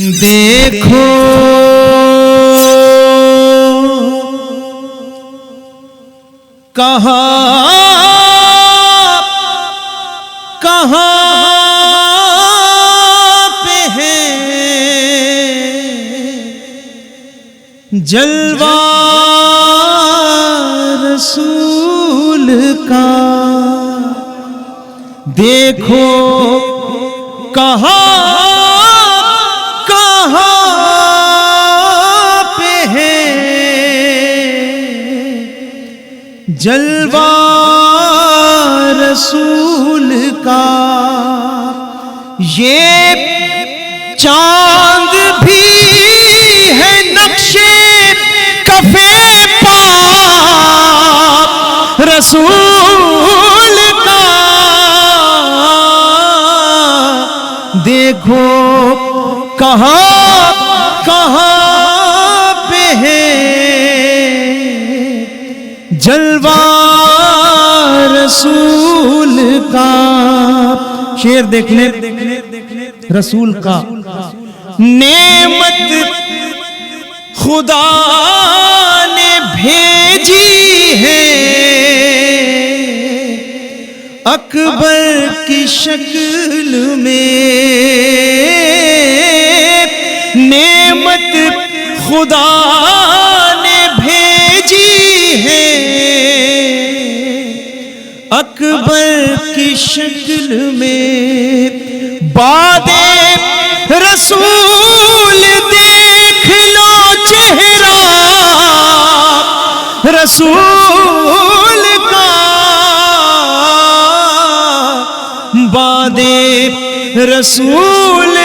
دیکھو کہاں پہ ہے جلوہ رسول کا، دیکھو کہاں پہ ہے جلوہ رسول کا۔ یہ چاند بھی ہے نقشے کفے پا رسول کا، دیکھو کہاں پہ ہے جلوہ رسول کا۔ شعر دیکھ لیں رسول کا۔ نعمت خدا نے بھیجی ہے اکبر کی شکل میں، نعمت خدا نے بھیجی ہے اکبر کی شکل میں۔ بعد رسول دیکھ لو چہرہ رسول کا، بعد رسول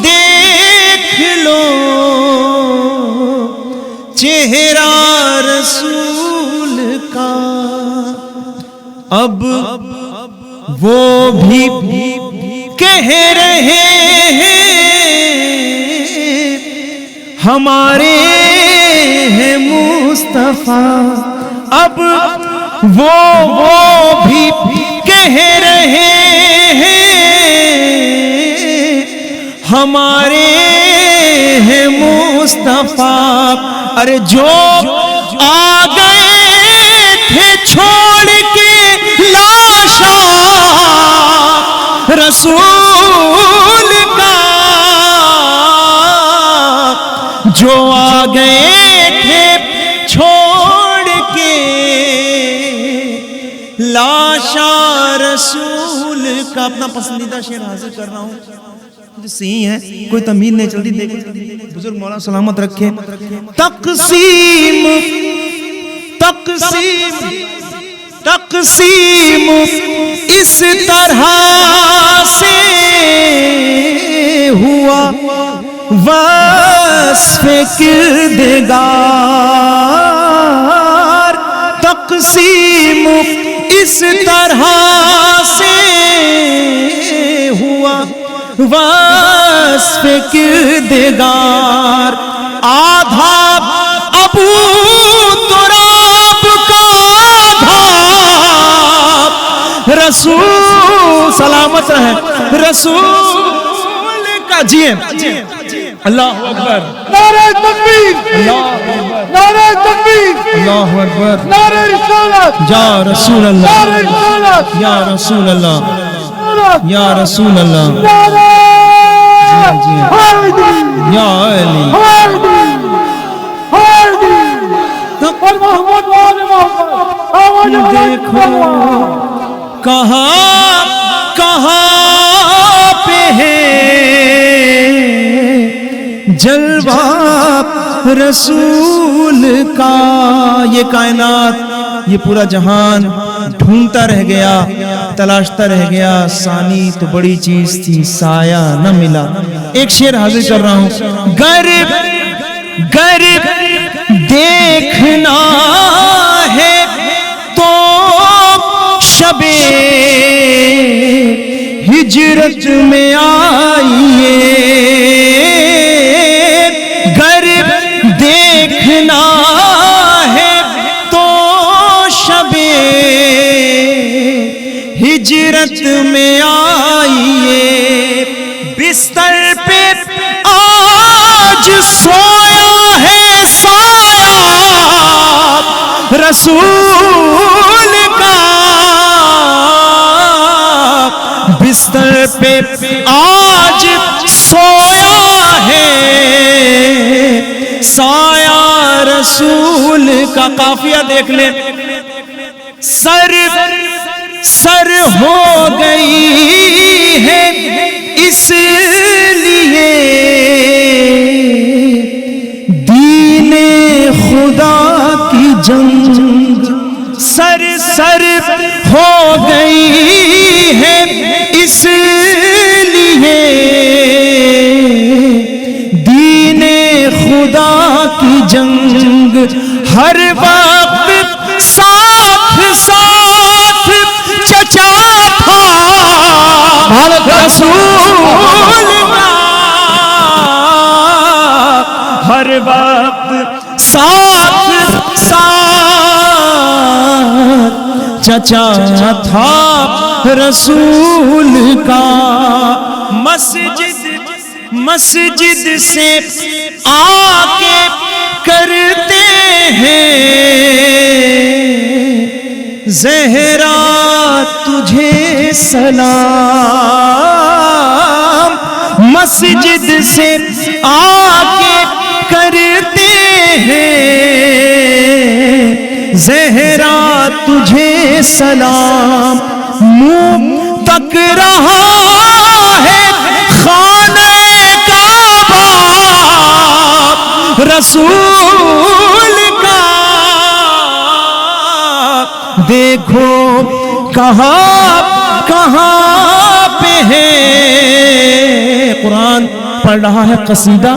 دیکھ لو چہرہ رسول کا۔ اب وہ بھی کہہ رہے ہیں ہمارے ہیں مصطفیٰ، اب وہ بھی کہہ رہے ہیں ہمارے ہیں مصطفیٰ۔ ارے جو آ گئے تھے چھوڑ کے لاشا رسول کا، جو آ گئے تھے چھوڑ کے لاشا رسول کا۔ اپنا پسندیدہ شعر حاضر کر رہا ہوں، صحیح ہے، کوئی تمہید نہیں چلتی، دیکھیں بزرگ مولا سلامت رکھے۔ تقسیم اس طرح سے ہوا وصف کردگار، تقسیم اس طرح سے ہوا وصف کردگار۔ آدھا ابو تراب کا، آدھا رسول سلامت رہے رسول کا۔ جیئے اللہ اکبر، نعرہ تکبیر، نعرہ تکبیر، اللہ اکبر، نعرہ رسالت، یا رسول اللہ، نعرہ رسالت، یا رسول اللہ، یا رسول اللہ، یا علی دیکھو کہاں پہ ہے جلوہ رسول کا۔ یہ کائنات، یہ پورا جہان ڈھونڈتا رہ گیا، تلاشتا رہ گیا، ثانی تو بڑی چیز تھی، سایہ نہ ملا۔ ایک شعر حاضر کر رہا ہوں۔ گر دیکھنا ہے تو شب ہجرت میں آئیے، گر دیکھنا ہے تو شب ہجرت میں آئیے، بستر پہ سویا ہے سایہ رسول کا، بستر پہ آج سویا ہے سایہ رسول کا۔ قافیہ دیکھ لیں، سر ہو گئی ہے اس لیے دین خدا کی جنگ، سر ہو گئی ہے اس لیے دین خدا کی جنگ، ہر وقت ساتھ چچا تھا رسول کا، ہر وقت ساتھ چچا تھا رسول کا۔ مسجد سے آ کے کرتے ہیں زہرا تجھے سلام، مسجد سے آ کے کرتے ہیں زہرا تجھے سلام، منہ تک رہا ہے خانہ کعبہ رسول کا، دیکھو کہاں پہ ہے، قرآن پڑھ رہا ہے قصیدہ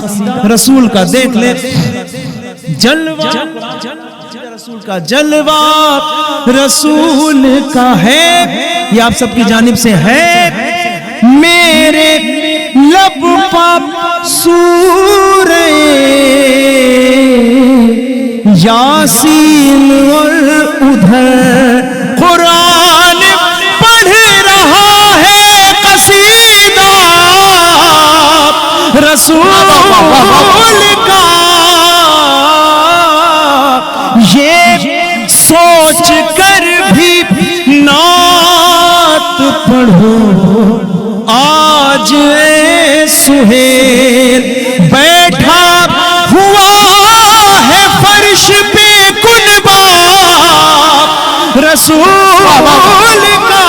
رسول کا، دیکھ لے جلوہ رسول کا، جلوہ رسول کا ہے، یہ آپ سب کی جانب سے ہے، میرے لب پر سورہ یاسین اور ادھر قرآن پڑھ رہا ہے قصیدہ رسول کا، یہ سوچ کر بھی نعت پڑھو آج اے سہیل، بیٹھا ہوا ہے فرش پہ کنبہ رسول کا،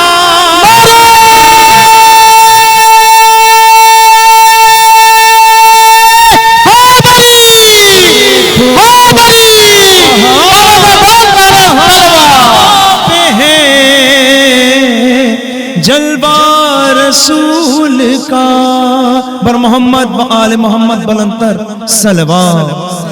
جلوہ رسول کا، بر محمد و آل محمد بلندتر صلوات۔